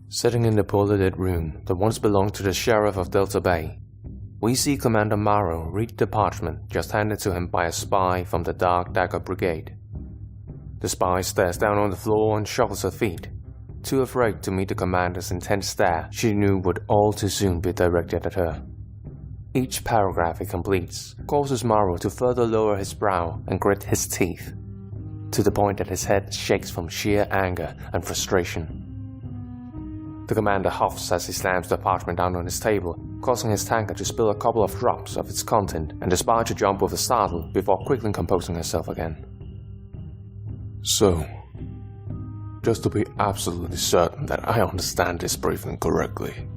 Sitting in the poorly lit room that once belonged to the Sheriff of Delta Bay, we see Commander Morrow read the parchment just handed to him by a spy from the Dark Dagger Brigade. The spy stares down on the floor and shuffles her feet, too afraid to meet the commander's intense stare she knew would all too soon be directed at her. Each paragraph he completes causes Morrow to further lower his brow and grit his teeth, to the point that his head shakes from sheer anger and frustration. The commander huffs as he slams the parchment down on his table, causing his tankard to spill a couple of drops of its content and the spy to jump with a startle before quickly composing herself again. So, just to be absolutely certain that I understand this briefing correctly,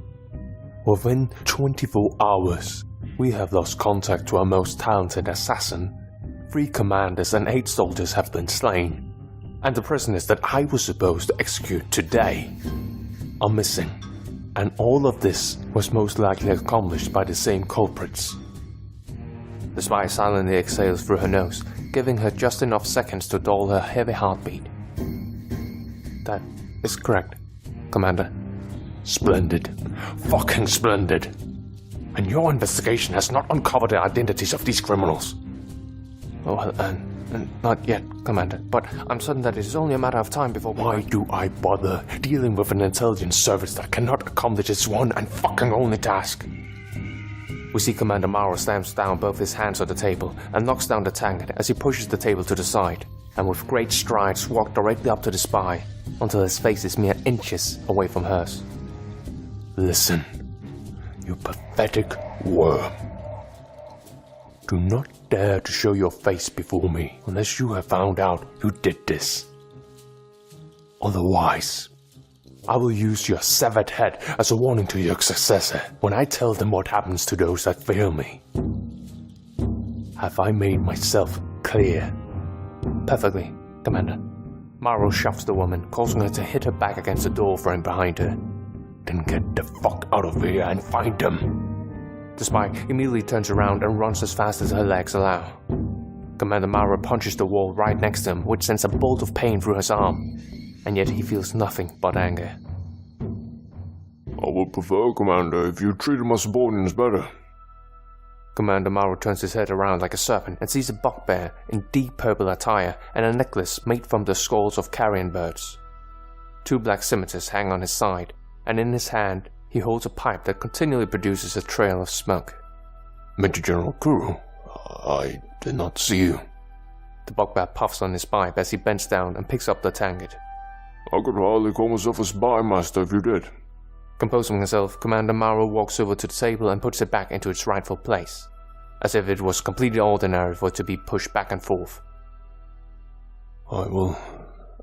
within 24 hours, we have lost contact to our most talented assassin, 3 commanders and 8 soldiers have been slain, and the prisoners that I was supposed to execute today are missing, and all of this was most likely accomplished by the same culprits. The spy silently exhales through her nose, giving her just enough seconds to dull her heavy heartbeat. That is correct, Commander. Splendid. Fucking splendid. And your investigation has not uncovered the identities of these criminals. Well, not yet, Commander, but I'm certain that it is only a matter of time before we... Why do I bother dealing with an intelligence service that cannot accomplish its one and fucking only task? We see Commander Morrow slams down both his hands on the table and knocks down the tankard as he pushes the table to the side, and with great strides walks directly up to the spy, until his face is mere inches away from hers. Listen, you pathetic worm. Do not dare to show your face before me unless you have found out who did this. Otherwise, I will use your severed head as a warning to your successor when I tell them what happens to those that fail me. Have I made myself clear? Perfectly, Commander. Morrow shoves the woman, causing her to hit her back against the door frame behind her. Then get the fuck out of here and find them. The spy immediately turns around and runs as fast as her legs allow. Commander Morrow punches the wall right next to him, which sends a bolt of pain through his arm, and yet he feels nothing but anger. I would prefer, Commander, if you treated my subordinates better. Commander Morrow turns his head around like a serpent and sees a bugbear in deep purple attire and a necklace made from the skulls of carrion birds. 2 black scimitars hang on his side, and in his hand he holds a pipe that continually produces a trail of smoke. Major General Kuru, I did not see you. The bugbear puffs on his pipe as he bends down and picks up the tankard. I could hardly call myself a spy, Master, if you did. Composing himself, Commander Morrow walks over to the table and puts it back into its rightful place, as if it was completely ordinary for it to be pushed back and forth. I will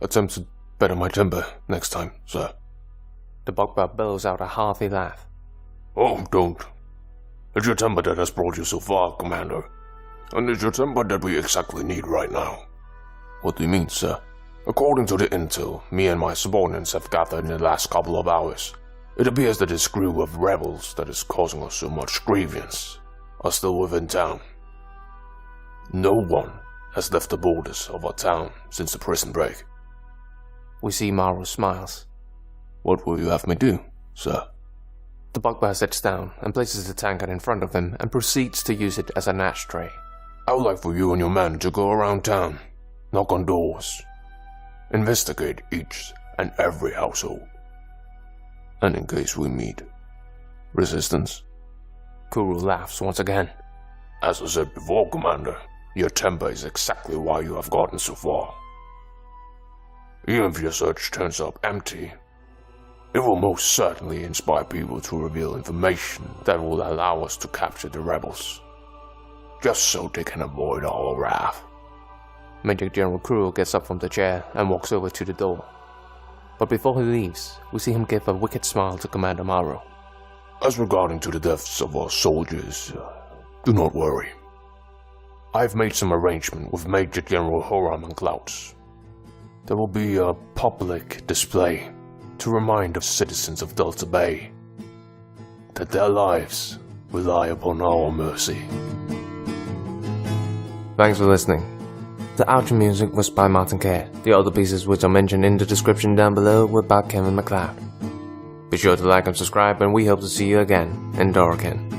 attempt to better my temper next time, sir. The bugbear bellows out a hearty laugh. Oh, don't. It's your temper that has brought you so far, Commander. And it's your temper that we exactly need right now. What do you mean, sir? According to the intel me and my subordinates have gathered in the last couple of hours, it appears that this crew of rebels that is causing us so much grievance are still within town. No one has left the borders of our town since the prison break. We see Morrow smiles. What will you have me do, sir? The bugbear sits down and places the tankard in front of him and proceeds to use it as an ashtray. I would like for you and your men to go around town, knock on doors, investigate each and every household. And in case we meet resistance. Kuru laughs once again. As I said before, Commander, your temper is exactly why you have gotten so far. Even if your search turns up empty, it will most certainly inspire people to reveal information that will allow us to capture the rebels, just so they can avoid our wrath. Major General Kuru gets up from the chair and walks over to the door. But before he leaves, we see him give a wicked smile to Commander Morrow. As regarding to the deaths of our soldiers, do not worry. I have made some arrangement with Major General Horam and Clouds. There will be a public display to remind the citizens of Delta Bay that their lives rely upon our mercy. Thanks for listening. The outro music was by Martin Kerr. The other pieces which are mentioned in the description down below were by Kevin MacLeod. Be sure to like and subscribe, and we hope to see you again in Doraken.